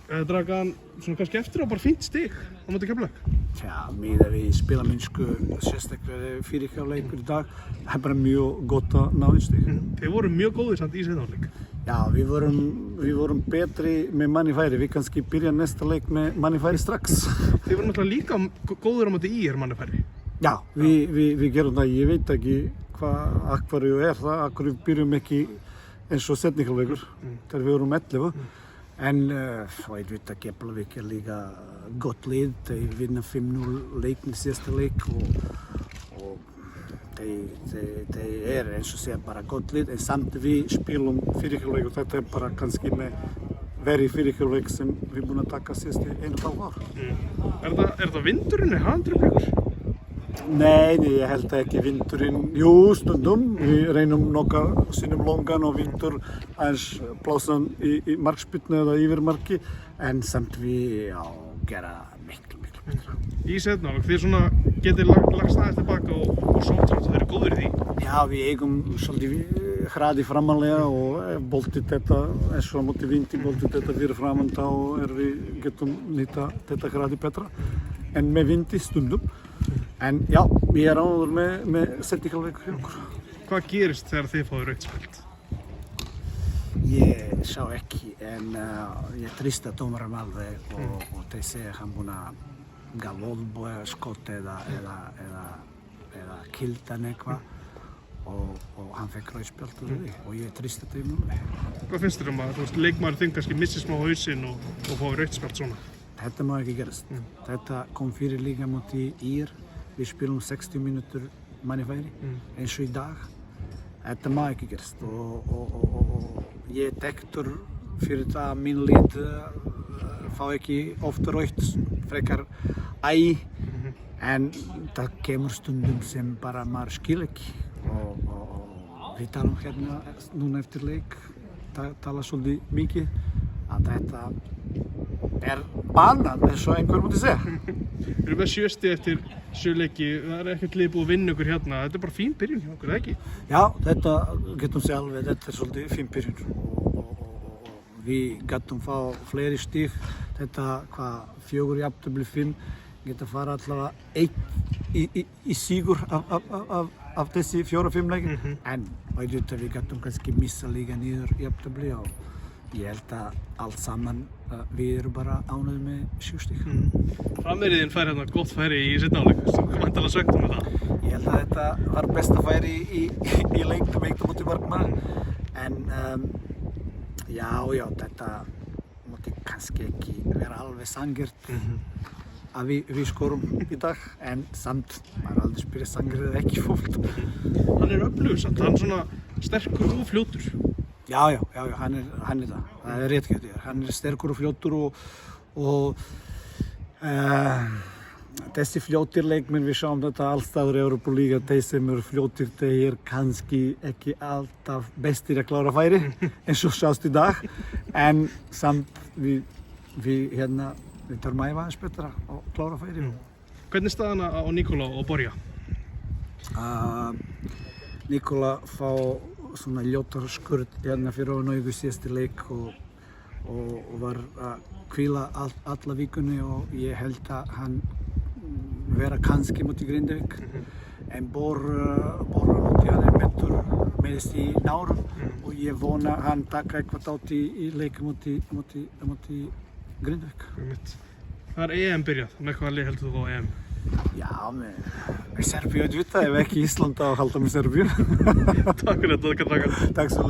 Dragan, svona kannski eftir á bara fínt stig á móti Keflavík? Já, miðað við spilamennsku, sérstaklega fyrir hálfleikur í dag, það bara mjög gott að ná einn stig. Þið voru mjög góðir samt í seinni hálfleik. Já, við vorum betri með manni færi, við kannski byrja næsta leik með manni færi strax. Þið voru náttúrulega líka góðir á móti IR manni færi. Já, við gerum það, ég veit ekki af hverju það, af hverju byrjum ekki eins og seinni hálfleikur, þegar við vorum 11. En ég veit að Keflavík líka gott lið, þeir vinna 5-0 leikinn síðasta leik og þeir eins og segja bara gott lið, en samt við spilum fyrirhjálfleik og þetta bara kannski með verri fyrirhjálfleik sem við búin að taka síðasti 1,5 ár. Er það vindurinn eða hann truflar? Nei, ég held ekki vindurinn. Jú, stundum. Við reynum nokkar sinnum longan og vindur aðeins plásan í markspyrnu eða yfir marki, en samt við gera miklu betra. Í seinni hálfleik, þið svona getið lagst aðeins tilbaka og sótt samt, þið eru góðir í því? Já, við eigum svolítið hraði framanlega og boltið þetta, eins og á móti vindi boltið þetta fyrir framan, þá getum nýta þetta hraði betra en með vindi stundum. En já, við erum ánægður með seinni hálfleik fyrir okkur. Hvað gerist þegar þið fáið rautt spjald? Ég sá ekki, en ég treysta dómaranum alveg og þeir segja hann búinn að gaf olnbogaskot eða kildi hann eitthvað og hann fekk rautt spjald úr því og ég treysta þeim alveg. Hvað finnst þér að leikmaður þinn kannski missi smá hausinn og fái rautt spjald svona? Þetta má ekki gerast. Þetta kom fyrir líka móti IR. Við spilum 60 mínútur manni færi, eins og í dag. Þetta má ekki gerast og ég er þekktur fyrir það að mín lið fá ekki ofta rautt, frekar en það kemur stundum sem bara maður skil ekki og við talum hérna núna eftir leik, tala svolítið mikið að þetta banan, eins og einhver múti segja. Við erum með 7 stig eftir 7 leiki, það er ekkert lið búið að vinna ykkur hérna, þetta er bara fín byrjun hjá okkur, eða ekki? Já, þetta getum segja alveg, þetta er svolítið fín byrjun og við getum fá fleiri stig, þetta 4 jafntefli 5, geta fara allavega 1 í sigur af þessi 4-5 leiki, en við getum kannski missa líka niður jafntefli og ég held að allt saman við erum bara ánægðir með 7 stig. Framherjinn fær hérna gott færi í seinni hálfleik, þú væntanlega svekktur með það? Ég held að þetta var besta færi í leiknum móti markmann, en já, þetta mátti kannski ekki vera alveg sanngjarnt að við skorum í dag, en samt maður aldrei spyrja sanngjarnt eða ekki fólk. Hann er öflugur samt, hann er svona sterkur og fljótur. Já, hann er það er rétt hjá þér, hann er sterkur og fljótur og þessi fljótir leikmenn, við sjáum þetta alls staðar í Evrópulíga, þeir sem eru fljótir, þeir kannski ekki alltaf bestir að klára færi, eins og sjást í dag, en samt við þurfum að æfa aðeins betra og klára færi. Hvernig er staðan á Nikola og Borja? Nikola fá svona ljótar skurð hérna fyrir ofan augu síðasti leik og var að hvíla alla vikunni og ég held að hann vera kannski móti Grindavík, en Borja hann meiddur meiðist í nárum og ég vona að hann taka eitthvað þátt í leik móti Grindavík. Það er EM byrjað, með hvaða lið heldur þú á EM? Já, með Serbíu auðvitað, ef ekki Ísland á að halda með Serbíu. Takk fyrir þetta, Dragan. Takk svo.